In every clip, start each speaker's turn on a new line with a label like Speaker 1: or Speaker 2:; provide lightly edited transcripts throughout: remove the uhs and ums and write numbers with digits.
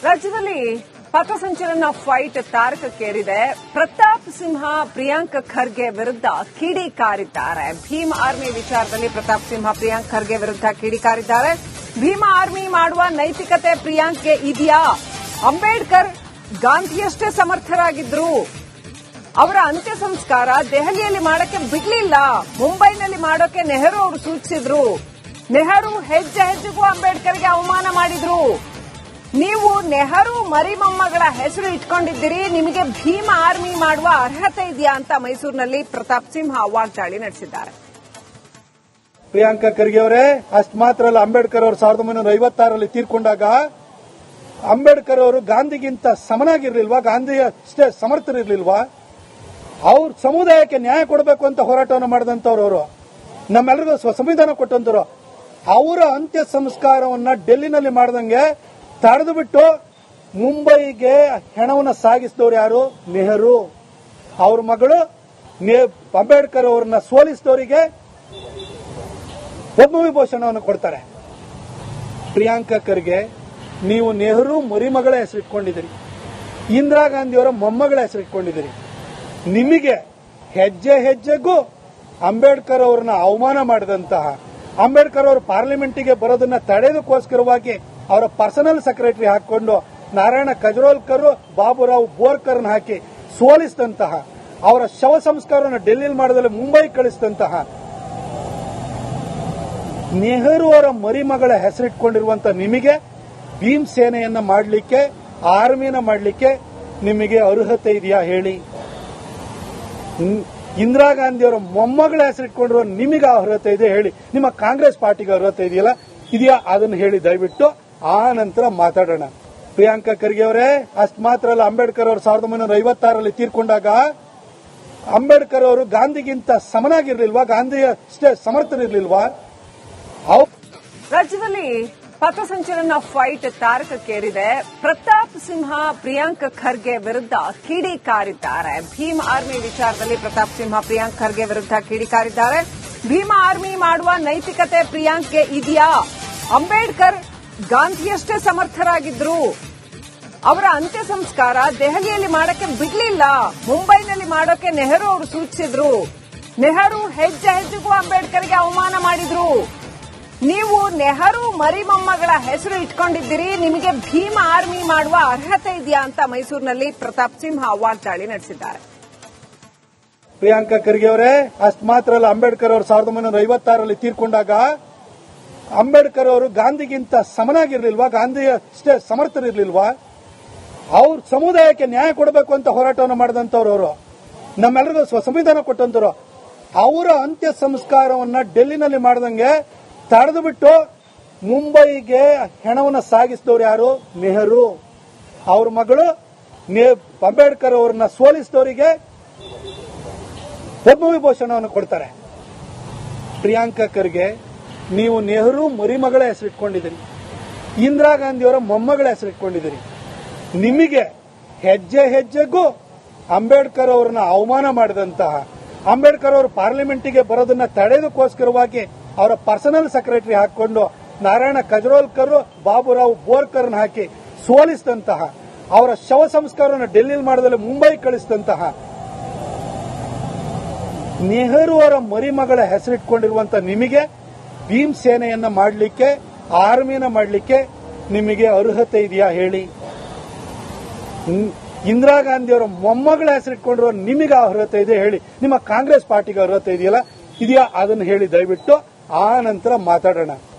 Speaker 1: ರಾಜ್ಯದಲ್ಲಿ ಪಥಸಂಚಲನ ಫೈಟ್ ತಾರಕಕ್ಕೇರಿದೆ. ಪ್ರತಾಪ್ ಸಿಂಹ ಪ್ರಿಯಾಂಕ್ ಖರ್ಗೆ ವಿರುದ್ಧ ಕಿಡಿಕಾರಿದ್ದಾರೆ. ಭೀಮ್ ಆರ್ಮಿ ವಿಚಾರದಲ್ಲಿ ಪ್ರತಾಪ್ ಸಿಂಹ ಪ್ರಿಯಾಂಕ್ ಖರ್ಗೆ ವಿರುದ್ಧ ಕಿಡಿಕಾರಿದ್ದಾರೆ. ಭೀಮ್ ಆರ್ಮಿ ಮಾಡುವ ನೈತಿಕತೆ ಪ್ರಿಯಾಂಕ್ಗೆ ಇದೆಯಾ? ಅಂಬೇಡ್ಕರ್ ಗಾಂಧಿಯಷ್ಟೇ ಸಮರ್ಥರಾಗಿದ್ರು. ಅವರ ಅಂತ್ಯ ಸಂಸ್ಕಾರ ದೆಹಲಿಯಲ್ಲಿ ಮಾಡಕ್ಕೆ ಬಿಡ್ಲಿಲ್ಲ. ಮುಂಬೈನಲ್ಲಿ ಮಾಡೋಕೆ ನೆಹರು ಅವರು ಸೂಚಿಸಿದ್ರು. ನೆಹರು ಹೆಜ್ಜೆ ಹೆಜ್ಜೆಗೂ ಅಂಬೇಡ್ಕರ್ಗೆ ಅವಮಾನ ಮಾಡಿದ್ರು. ನೀವು ನೆಹರು ಮರಿಮೊಮ್ಮಗಳ ಹೆಸರು ಇಟ್ಕೊಂಡಿದ್ದೀರಿ, ನಿಮಗೆ ಭೀಮ ಆರ್ಮಿ ಮಾಡುವ ಅರ್ಹತೆ ಇದೆಯಾ ಅಂತ ಮೈಸೂರಿನಲ್ಲಿ ಪ್ರತಾಪ್ ಸಿಂಹ ವಾಗ್ದಾಳಿ ನಡೆಸಿದ್ದಾರೆ.
Speaker 2: ಪ್ರಿಯಾಂಕ ಖರ್ಗೆ ಅವರೇ, ಅಷ್ಟು ಮಾತ್ರ ಅಲ್ಲ, ಅಂಬೇಡ್ಕರ್ ಅವರು 1956ರಲ್ಲಿ ತೀರ್ಕೊಂಡಾಗ ಅಂಬೇಡ್ಕರ್ ಅವರು ಗಾಂಧಿಗಿಂತ ಸಮನಾಗಿರ್ಲಿಲ್ವಾ? ಗಾಂಧಿ ಅಷ್ಟೇ ಸಮರ್ಥರಿರ್ಲಿಲ್ವಾ? ಅವ್ರ ಸಮುದಾಯಕ್ಕೆ ನ್ಯಾಯ ಕೊಡಬೇಕು ಅಂತ ಹೋರಾಟವನ್ನು ಮಾಡಿದಂತವ್ರು ಅವರು, ನಮ್ಮೆಲ್ಲರಿಗೂ ಸಂವಿಧಾನ ಕೊಟ್ಟಂತರು. ಅವರ ಅಂತ್ಯ ಸಂಸ್ಕಾರವನ್ನ ಡೆಲ್ಲಿನಲ್ಲಿ ಮಾಡದಂಗೆ ತಡೆದು ಬಿಟ್ಟು ಮುಂಬೈಗೆ ಹೆಣವನ್ನು ಸಾಗಿಸಿದವರು ಯಾರು? ನೆಹರು. ಅವ್ರ ಮಗಳು ಅಂಬೇಡ್ಕರ್ ಅವರನ್ನ ಸೋಲಿಸಿದವರಿಗೆ ಪದ್ಮವಿಭೂಷಣವನ್ನು ಕೊಡ್ತಾರೆ. ಪ್ರಿಯಾಂಕ ಖರ್ಗೆ, ನೀವು ನೆಹರು ಮರಿಮಗಳ ಹೆಸರಿಟ್ಕೊಂಡಿದ್ದೀರಿ, ಇಂದಿರಾ ಗಾಂಧಿಯವರ ಮೊಮ್ಮಗಳ ಹೆಸರಿಟ್ಕೊಂಡಿದ್ದೀರಿ. ನಿಮಗೆ ಹೆಜ್ಜೆ ಹೆಜ್ಜೆಗೂ ಅಂಬೇಡ್ಕರ್ ಅವರನ್ನ ಅವಮಾನ ಮಾಡಿದಂತಹ, ಅಂಬೇಡ್ಕರ್ ಅವರು ಪಾರ್ಲಿಮೆಂಟಿಗೆ ಬರೋದನ್ನ ತಡೆಯೋದಕ್ಕೋಸ್ಕರವಾಗಿ ಅವರ ಪರ್ಸನಲ್ ಸೆಕ್ರೆಟರಿ ಹಾಕೊಂಡು ನಾರಾಯಣ ಕಜರೋಲ್ಕರ್, ಬಾಬುರಾವ್ ಬೋರ್ಕರ್ನ ಹಾಕಿ ಸೋಲಿಸಿದಂತಹ, ಅವರ ಶವ ಸಂಸ್ಕಾರವನ್ನು ಡೆಲ್ಲಿಯಲ್ಲಿ ಮಾಡದಲ್ಲಿ ಮುಂಬೈ ಕಳಿಸಿದಂತಹ ನೆಹರು ಅವರ ಮರಿಮಗಳ ಹೆಸರಿಟ್ಕೊಂಡಿರುವಂತಹ ನಿಮಗೆ ಭೀಮ್ ಸೇನೆಯನ್ನ ಮಾಡಲಿಕ್ಕೆ, ಆರ್ಮಿನ ಮಾಡಲಿಕ್ಕೆ ನಿಮಗೆ ಅರ್ಹತೆ ಇದೆಯಾ ಹೇಳಿ? ಇಂದಿರಾ ಗಾಂಧಿಯವರ ಮೊಮ್ಮಗಳ ಹೆಸರಿಟ್ಕೊಂಡಿರುವ ನಿಮಗೆ ಅರ್ಹತೆ ಇದೆ ಹೇಳಿ? ನಿಮ್ಮ ಕಾಂಗ್ರೆಸ್ ಪಾರ್ಟಿಗೆ ಅರ್ಹತೆ ಇದೆಯಾ? ಅದನ್ನು ಹೇಳಿ ದಯವಿಟ್ಟು, ಆ ನಂತರ ಮಾತಾಡೋಣ. ಪ್ರಿಯಾಂಕ ಖರ್ಗೆ ಅವರೇ, ಅಷ್ಟು ಮಾತ್ರ ಅಲ್ಲ, ಅಂಬೇಡ್ಕರ್ ಅವರು 1956ರಲ್ಲಿ ತೀರ್ಕೊಂಡಾಗ ಅಂಬೇಡ್ಕರ್ ಅವರು ಗಾಂಧಿಗಿಂತ ಸಮನಾಗಿರ್ಲಿಲ್ವಾ? ಗಾಂಧಿ ಅಷ್ಟೇ ಸಮರ್ಥರಿರ್ಲಿಲ್ವಾ?
Speaker 1: ರಾಜ್ಯದಲ್ಲಿ ಪಥಸಂಚಲನ ಫೈಟ್ ತಾರಕಕ್ಕೇರಿದೆ. ಪ್ರತಾಪ್ ಸಿಂಹ ಪ್ರಿಯಾಂಕ್ ಖರ್ಗೆ ವಿರುದ್ಧ ಕಿಡಿಕಾರಿದ್ದಾರೆ. ಭೀಮ್ ಆರ್ಮಿ ವಿಚಾರದಲ್ಲಿ ಪ್ರತಾಪ್ ಸಿಂಹ ಪ್ರಿಯಾಂಕ್ ಖರ್ಗೆ ವಿರುದ್ಧ ಕಿಡಿಕಾರಿದ್ದಾರೆ. ಭೀಮ್ ಆರ್ಮಿ ಮಾಡುವ ನೈತಿಕತೆ ಪ್ರಿಯಾಂಕ್ಗೆ ಇದೆಯಾ? ಅಂಬೇಡ್ಕರ್ ಗಾಂಧಿಯಷ್ಟೇ ಸಮರ್ಥರಾಗಿದ್ರು. ಅವರ ಅಂತ್ಯ ಸಂಸ್ಕಾರ ದೆಹಲಿಯಲ್ಲಿ ಮಾಡಕ್ಕೆ ಬಿಡ್ಲಿಲ್ಲ. ಮುಂಬೈನಲ್ಲಿ ಮಾಡೋಕೆ ನೆಹರು ಅವರು ಸೂಚಿಸಿದ್ರು. ನೆಹರು ಹೆಜ್ಜೆ ಹೆಜ್ಜೆಗೂ ಅಂಬೇಡ್ಕರ್ಗೆ ಅವಮಾನ ಮಾಡಿದ್ರು. ನೀವು ನೆಹರು ಮರಿಮೊಮ್ಮಗಳ ಹೆಸರು ಇಟ್ಕೊಂಡಿದ್ದೀರಿ, ನಿಮಗೆ ಭೀಮ ಆರ್ಮಿ ಮಾಡುವ ಅರ್ಹತೆ ಇದೆಯಾ ಅಂತ ಮೈಸೂರಿನಲ್ಲಿ ಪ್ರತಾಪ್ ಸಿಂಹ ವಾಗ್ದಾಳಿ ನಡೆಸಿದ್ದಾರೆ.
Speaker 2: ಪ್ರಿಯಾಂಕ ಖರ್ಗೆ ಅವರೇ, ಅಷ್ಟು ಮಾತ್ರ ಅಲ್ಲ, ಅಂಬೇಡ್ಕರ್ ಅವರು 1956ರಲ್ಲಿ ತೀರ್ಕೊಂಡಾಗ ಅಂಬೇಡ್ಕರ್ ಅವರು ಗಾಂಧಿಗಿಂತ ಸಮನಾಗಿರ್ಲಿಲ್ವಾ? ಗಾಂಧಿ ಅಷ್ಟೇ ಸಮರ್ಥರಿರ್ಲಿಲ್ವಾ? ಅವ್ರ ಸಮುದಾಯಕ್ಕೆ ನ್ಯಾಯ ಕೊಡಬೇಕು ಅಂತ ಹೋರಾಟವನ್ನು ಮಾಡಿದಂತವ್ರು ಅವರು, ನಮ್ಮೆಲ್ಲರಿಗೂ ಸಂವಿಧಾನ ಕೊಟ್ಟಂತರು. ಅವರ ಅಂತ್ಯ ಸಂಸ್ಕಾರವನ್ನ ಡೆಲ್ಲಿನಲ್ಲಿ ಮಾಡದಂಗೆ ತಡೆದು ಬಿಟ್ಟು ಮುಂಬೈಗೆ ಹೆಣವನ್ನು ಸಾಗಿಸಿದವರು ಯಾರು? ನೆಹರು. ಅವ್ರ ಮಗಳು ಅಂಬೇಡ್ಕರ್ ಅವರನ್ನ ಸೋಲಿಸಿದವರಿಗೆ ಪದ್ಮವಿಭೂಷಣವನ್ನು ಕೊಡ್ತಾರೆ. ಪ್ರಿಯಾಂಕ ಖರ್ಗೆ, ನೀವು ನೆಹರು ಮರಿಮಗಳ ಹೆಸರಿಟ್ಕೊಂಡಿದ್ದೀರಿ, ಇಂದಿರಾ ಗಾಂಧಿಯವರ ಮೊಮ್ಮಗಳ ಹೆಸರಿಟ್ಕೊಂಡಿದ್ದೀರಿ. ನಿಮಗೆ ಹೆಜ್ಜೆ ಹೆಜ್ಜೆಗೂ ಅಂಬೇಡ್ಕರ್ ಅವರನ್ನ ಅವಮಾನ ಮಾಡಿದಂತಹ, ಅಂಬೇಡ್ಕರ್ ಅವರು ಪಾರ್ಲಿಮೆಂಟಿಗೆ ಬರೋದನ್ನ ತಡೆಯೋದಕ್ಕೋಸ್ಕರವಾಗಿ ಅವರ ಪರ್ಸನಲ್ ಸೆಕ್ರೆಟರಿ ಹಾಕೊಂಡು ನಾರಾಯಣ ಕಜರೋಲ್ಕರ್, ಬಾಬುರಾವ್ ಬೋರ್ಕರ್ನ ಹಾಕಿ ಸೋಲಿಸಿದಂತಹ, ಅವರ ಶವ ಸಂಸ್ಕಾರವನ್ನು ಡೆಲ್ಲಿಯಲ್ಲಿ ಮಾಡದಲ್ಲಿ ಮುಂಬೈ ಕಳಿಸಿದಂತಹ ನೆಹರು ಅವರ ಮರಿಮಗಳ ಹೆಸರಿಟ್ಕೊಂಡಿರುವಂತಹ ನಿಮಗೆ ಭೀಮ್ ಸೇನೆಯನ್ನ ಮಾಡಲಿಕ್ಕೆ, ಆರ್ಮಿನ ಮಾಡಲಿಕ್ಕೆ ನಿಮಗೆ ಅರ್ಹತೆ ಇದೆಯಾ ಹೇಳಿ? ಇಂದಿರಾ ಗಾಂಧಿಯವರ ಮೊಮ್ಮಗಳ ಹೆಸರಿಟ್ಕೊಂಡಿರುವ ನಿಮಗೆ ಅರ್ಹತೆ ಇದೆ ಹೇಳಿ? ನಿಮ್ಮ ಕಾಂಗ್ರೆಸ್ ಪಾರ್ಟಿಗೆ ಅರ್ಹತೆ ಇದೆಯಾ? ಅದನ್ನು ಹೇಳಿ ದಯವಿಟ್ಟು, ಆ ನಂತರ ಮಾತಾಡೋಣ.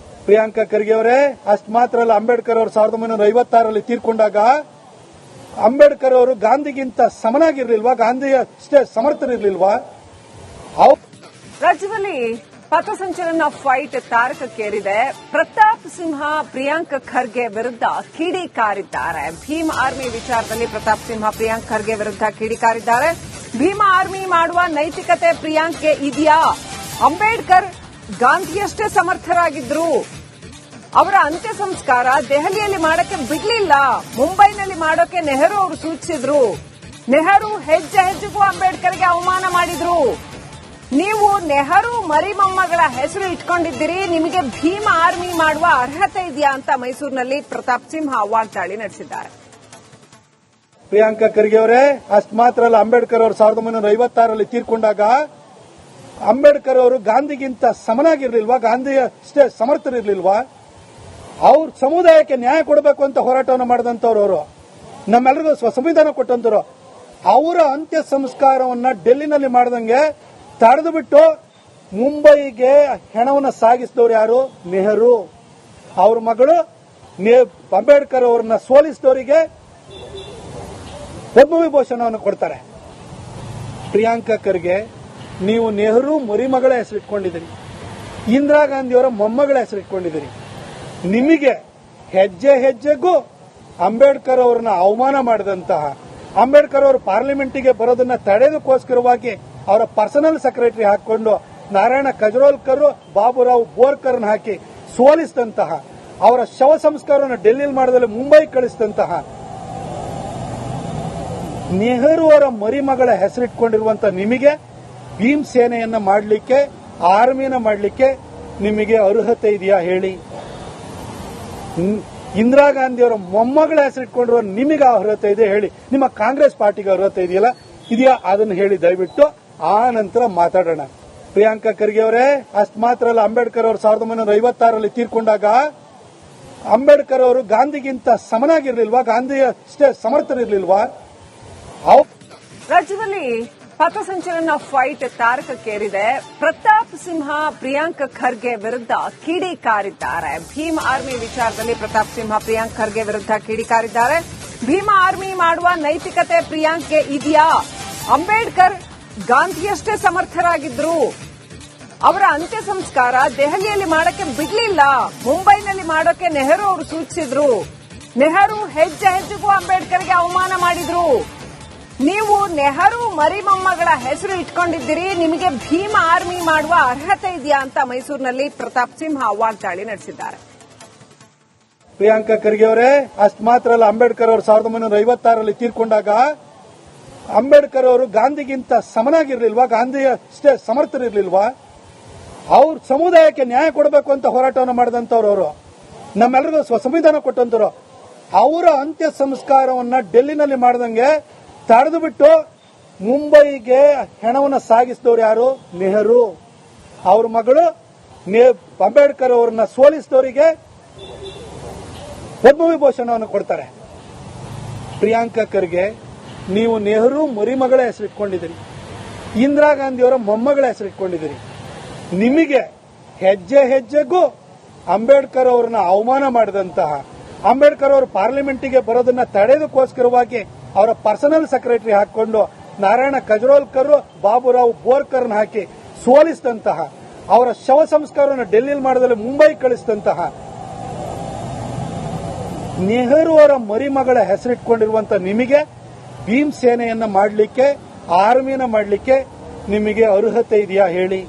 Speaker 2: ಪ್ರಿಯಾಂಕ ಖರ್ಗೆ ಅವರೇ, ಅಷ್ಟು ಮಾತ್ರ ಅಲ್ಲ, ಅಂಬೇಡ್ಕರ್ ಅವರು 1956ರಲ್ಲಿ ತೀರ್ಕೊಂಡಾಗ ಅಂಬೇಡ್ಕರ್ ಅವರು ಗಾಂಧಿಗಿಂತ ಸಮನಾಗಿರ್ಲಿಲ್ವಾ? ಗಾಂಧಿ ಅಷ್ಟೇ ಸಮರ್ಥರಿರ್ಲಿಲ್ವಾ?
Speaker 1: ರಾಜ್ಯದಲ್ಲಿ ಪಥಸಂಚಲನ ಫೈಟ್ ತಾರಕಕ್ಕೇರಿದೆ. ಪ್ರತಾಪ್ ಸಿಂಹ ಪ್ರಿಯಾಂಕ್ ಖರ್ಗೆ ವಿರುದ್ಧ ಕಿಡಿಕಾರಿದ್ದಾರೆ. ಭೀಮ್ ಆರ್ಮಿ ವಿಚಾರದಲ್ಲಿ ಪ್ರತಾಪ್ ಸಿಂಹ ಪ್ರಿಯಾಂಕ್ ಖರ್ಗೆ ವಿರುದ್ಧ ಕಿಡಿಕಾರಿದ್ದಾರೆ. ಭೀಮ್ ಆರ್ಮಿ ಮಾಡುವ ನೈತಿಕತೆ ಪ್ರಿಯಾಂಕ್ಗೆ ಇದೆಯಾ? ಅಂಬೇಡ್ಕರ್ ಗಾಂಧಿಯಷ್ಟೇ ಸಮರ್ಥರಾಗಿದ್ರು. ಅವರ ಅಂತ್ಯ ಸಂಸ್ಕಾರ ದೆಹಲಿಯಲ್ಲಿ ಮಾಡಕ್ಕೆ ಬಿಡ್ಲಿಲ್ಲ. ಮುಂಬೈನಲ್ಲಿ ಮಾಡೋಕೆ ನೆಹರು ಅವರು ಸೂಚಿಸಿದ್ರು. ನೆಹರು ಹೆಜ್ಜೆ ಹೆಜ್ಜೆಗೂ ಅಂಬೇಡ್ಕರ್ಗೆ ಅವಮಾನ ಮಾಡಿದ್ರು. ನೀವು ನೆಹರು ಮರಿಮೊಮ್ಮಗಳ ಹೆಸರು ಇಟ್ಕೊಂಡಿದ್ದೀರಿ, ನಿಮಗೆ ಭೀಮ್ ಆರ್ಮಿ ಮಾಡುವ ಅರ್ಹತೆ ಇದೆಯಾ ಅಂತ ಮೈಸೂರಿನಲ್ಲಿ ಪ್ರತಾಪ್ ಸಿಂಹ ವಾಗ್ದಾಳಿ ನಡೆಸಿದ್ದಾರೆ.
Speaker 2: ಪ್ರಿಯಾಂಕಾ ಖರ್ಗೆ ಅವರೇ, ಅಷ್ಟು ಮಾತ್ರ ಅಲ್ಲ, ಅಂಬೇಡ್ಕರ್ ಅವರು 1956ರಲ್ಲಿ ತೀರ್ಕೊಂಡಾಗ ಅಂಬೇಡ್ಕರ್ ಅವರು ಗಾಂಧಿಗಿಂತ ಸಮನಾಗಿರ್ಲಿಲ್ವಾ? ಗಾಂಧಿಯಷ್ಟೇ ಸಮರ್ಥರಿರ್ಲಿಲ್ವಾ? ಅವ್ರ ಸಮುದಾಯಕ್ಕೆ ನ್ಯಾಯ ಕೊಡಬೇಕು ಅಂತ ಹೋರಾಟವನ್ನು ಮಾಡಿದಂತವ್ರು ಅವರು, ನಮ್ಮೆಲ್ಲರಿಗೂ ಸಂವಿಧಾನ ಕೊಟ್ಟಂತರು. ಅವರ ಅಂತ್ಯ ಸಂಸ್ಕಾರವನ್ನ ಡೆಲ್ಲಿನಲ್ಲಿ ಮಾಡದಂಗೆ ತಡೆದು ಬಿಟ್ಟು ಮುಂಬೈಗೆ ಹೆಣವನ್ನು ಸಾಗಿಸಿದವರು ಯಾರು? ನೆಹರು. ಅವ್ರ ಮಗಳು ಅಂಬೇಡ್ಕರ್ ಅವರನ್ನ ಸೋಲಿಸಿದವರಿಗೆ ಪದ್ಮವಿಭೂಷಣವನ್ನು ಕೊಡ್ತಾರೆ. ಪ್ರಿಯಾಂಕಾ ಖರ್ಗೆ, ನೀವು ನೆಹರು ಮರಿಮಗಳ ಹೆಸರಿಟ್ಕೊಂಡಿದ್ದೀರಿ, ಇಂದಿರಾ ಗಾಂಧಿಯವರ ಮೊಮ್ಮಗಳ ಹೆಸರಿಟ್ಕೊಂಡಿದ್ದೀರಿ. ನಿಮಗೆ ಹೆಜ್ಜೆ ಹೆಜ್ಜೆಗೂ ಅಂಬೇಡ್ಕರ್ ಅವರನ್ನ ಅವಮಾನ ಮಾಡಿದಂತಹ, ಅಂಬೇಡ್ಕರ್ ಅವರು ಪಾರ್ಲಿಮೆಂಟಿಗೆ ಬರೋದನ್ನ ತಡೆಯೋದಕ್ಕೋಸ್ಕರವಾಗಿ ಅವರ ಪರ್ಸನಲ್ ಸೆಕ್ರೆಟರಿ ಹಾಕೊಂಡು ನಾರಾಯಣ ಕಜರೋಲ್ಕರ್, ಬಾಬುರಾವ್ ಬೋರ್ಕರ್ನ ಹಾಕಿ ಸೋಲಿಸಿದಂತಹ, ಅವರ ಶವ ಸಂಸ್ಕಾರವನ್ನು ಡೆಲ್ಲಿಯಲ್ಲಿ ಮಾಡದಲ್ಲಿ ಮುಂಬೈ ಕಳಿಸಿದಂತಹ ನೆಹರು ಅವರ ಮರಿಮಗಳ ಹೆಸರಿಟ್ಕೊಂಡಿರುವಂತಹ ನಿಮಗೆ ಭೀಮ್ ಸೇನೆಯನ್ನ ಮಾಡಲಿಕ್ಕೆ, ಆರ್ಮಿನ ಮಾಡಲಿಕ್ಕೆ ನಿಮಗೆ ಅರ್ಹತೆ ಇದೆಯಾ ಹೇಳಿ? ಇಂದಿರಾ ಗಾಂಧಿಯವರ ಮೊಮ್ಮಗಳ ಹೆಸರಿಟ್ಕೊಂಡಿರುವ ನಿಮಗೆ ಅರ್ಹತೆ ಇದೆ ಹೇಳಿ? ನಿಮ್ಮ ಕಾಂಗ್ರೆಸ್ ಪಾರ್ಟಿಗೆ ಅರ್ಹತೆ ಇದೆಯಾ? ಅದನ್ನು ಹೇಳಿ ದಯವಿಟ್ಟು, ಆ ನಂತರ ಮಾತಾಡೋಣ. ಪ್ರಿಯಾಂಕಾ ಖರ್ಗೆ ಅವರೇ, ಅಷ್ಟು ಮಾತ್ರ ಅಲ್ಲ, ಅಂಬೇಡ್ಕರ್ ಅವರು 1956ರಲ್ಲಿ ತೀರ್ಕೊಂಡಾಗ ಅಂಬೇಡ್ಕರ್ ಅವರು ಗಾಂಧಿಗಿಂತ ಸಮನಾಗಿರ್ಲಿಲ್ವಾ? ಗಾಂಧಿಯಷ್ಟೇ ಸಮರ್ಥರಿರ್ಲಿಲ್ವಾ?
Speaker 1: ರಾಜ್ಯದಲ್ಲಿ ಪಥಸಂಚಲನ ಫೈಟ್ ತಾರಕಕ್ಕೇರಿದೆ. ಪ್ರತಾಪ್ ಸಿಂಹ ಪ್ರಿಯಾಂಕಾ ಖರ್ಗೆ ವಿರುದ್ಧ ಕಿಡಿಕಾರಿದ್ದಾರೆ. ಭೀಮ್ ಆರ್ಮಿ ವಿಚಾರದಲ್ಲಿ ಪ್ರತಾಪ್ ಸಿಂಹ ಪ್ರಿಯಾಂಕ್ ಖರ್ಗೆ ವಿರುದ್ಧ ಕಿಡಿಕಾರಿದ್ದಾರೆ. ಭೀಮ್ ಆರ್ಮಿ ಮಾಡುವ ನೈತಿಕತೆ ಪ್ರಿಯಾಂಕ್ಗೆ ಇದೆಯಾ? ಅಂಬೇಡ್ಕರ್ ಗಾಂಧಿಯಷ್ಟೇ ಸಮರ್ಥರಾಗಿದ್ರು. ಅವರ ಅಂತ್ಯ ಸಂಸ್ಕಾರ ದೆಹಲಿಯಲ್ಲಿ ಮಾಡಕ್ಕೆ ಬಿಡ್ಲಿಲ್ಲ, ಮುಂಬೈನಲ್ಲಿ ಮಾಡೋಕೆ ನೆಹರು ಅವರು ಸೂಚಿಸಿದ್ರು. ನೆಹರು ಹೆಜ್ಜೆ ಹೆಜ್ಜೆಗೂ ಅಂಬೇಡ್ಕರ್ಗೆ ಅವಮಾನ ಮಾಡಿದ್ರು. ನೀವು ನೆಹರು ಮರಿಮೊಮ್ಮಗಳ ಹೆಸರು ಇಟ್ಕೊಂಡಿದ್ದೀರಿ, ನಿಮಗೆ ಭೀಮ್ ಆರ್ಮಿ ಮಾಡುವ ಅರ್ಹತೆ ಇದೆಯಾ ಅಂತ ಮೈಸೂರಿನಲ್ಲಿ ಪ್ರತಾಪ್ ಸಿಂಹ ವಾಗ್ದಾಳಿ ನಡೆಸಿದ್ದಾರೆ.
Speaker 2: ಪ್ರಿಯಾಂಕಾ ಖರ್ಗೆ ಅವರೇ, ಅಷ್ಟು ಮಾತ್ರ ಅಲ್ಲ, ಅಂಬೇಡ್ಕರ್ ಅವರು 1956ರಲ್ಲಿ ತೀರ್ಕೊಂಡಾಗ ಅಂಬೇಡ್ಕರ್ ಅವರು ಗಾಂಧಿಗಿಂತ ಸಮನಾಗಿರ್ಲಿಲ್ವಾ? ಗಾಂಧಿಯಷ್ಟೇ ಸಮರ್ಥರಿರ್ಲಿಲ್ವಾ? ಅವ್ರ ಸಮುದಾಯಕ್ಕೆ ನ್ಯಾಯ ಕೊಡಬೇಕು ಅಂತ ಹೋರಾಟವನ್ನು ಮಾಡಿದಂತವ್ರು ಅವರು, ನಮ್ಮೆಲ್ಲರಿಗೂ ಸಂವಿಧಾನ ಕೊಟ್ಟಂತರು. ಅವರ ಅಂತ್ಯ ಸಂಸ್ಕಾರವನ್ನ ಡೆಲ್ಲಿನಲ್ಲಿ ಮಾಡದಂಗೆ ತಡೆದು ಬಿಟ್ಟು ಮುಂಬೈಗೆ ಹೆಣವನ್ನು ಸಾಗಿಸಿದವರು ಯಾರು? ನೆಹರು. ಅವ್ರ ಮಗಳು ಅಂಬೇಡ್ಕರ್ ಅವರನ್ನ ಸೋಲಿಸಿದವರಿಗೆ ಪದ್ಮವಿಭೂಷಣವನ್ನು ಕೊಡ್ತಾರೆ. ಪ್ರಿಯಾಂಕಾ ಖರ್ಗೆ, ನೀವು ನೆಹರು ಮರಿಮಗಳ ಹೆಸರಿಟ್ಕೊಂಡಿದ್ದೀರಿ, ಇಂದಿರಾ ಗಾಂಧಿಯವರ ಮೊಮ್ಮಗಳ ಹೆಸರಿಟ್ಕೊಂಡಿದ್ದೀರಿ. ನಿಮಗೆ ಹೆಜ್ಜೆ ಹೆಜ್ಜೆಗೂ ಅಂಬೇಡ್ಕರ್ ಅವರನ್ನ ಅವಮಾನ ಮಾಡಿದಂತಹ, ಅಂಬೇಡ್ಕರ್ ಅವರು ಪಾರ್ಲಿಮೆಂಟಿಗೆ ಬರೋದನ್ನ ತಡೆಯೋದಕ್ಕೋಸ್ಕರವಾಗಿ ಅವರ ಪರ್ಸನಲ್ ಸೆಕ್ರೆಟರಿ ಹಾಕೊಂಡು ನಾರಾಯಣ ಕಜರೋಲ್ಕರ್, ಬಾಬುರಾವ್ ಬೋರ್ಕರ್ನ ಹಾಕಿ ಸೋಲಿಸಿದಂತಹ, ಅವರ ಶವ ಸಂಸ್ಕಾರವನ್ನು ಡೆಲ್ಲಿಯಲ್ಲಿ ಮಾಡದಲ್ಲಿ ಮುಂಬೈ ಕಳಿಸಿದಂತಹ ನೆಹರು ಅವರ ಮರಿಮಗಳ ಹೆಸರಿಟ್ಕೊಂಡಿರುವಂತಹ ನಿಮಗೆ ಭೀಮ್ ಸೇನೆಯನ್ನ ಮಾಡಲಿಕ್ಕೆ, ಆರ್ಮಿನ ಮಾಡಲಿಕ್ಕೆ ನಿಮಗೆ ಅರ್ಹತೆ ಇದೆಯಾ ಹೇಳಿ?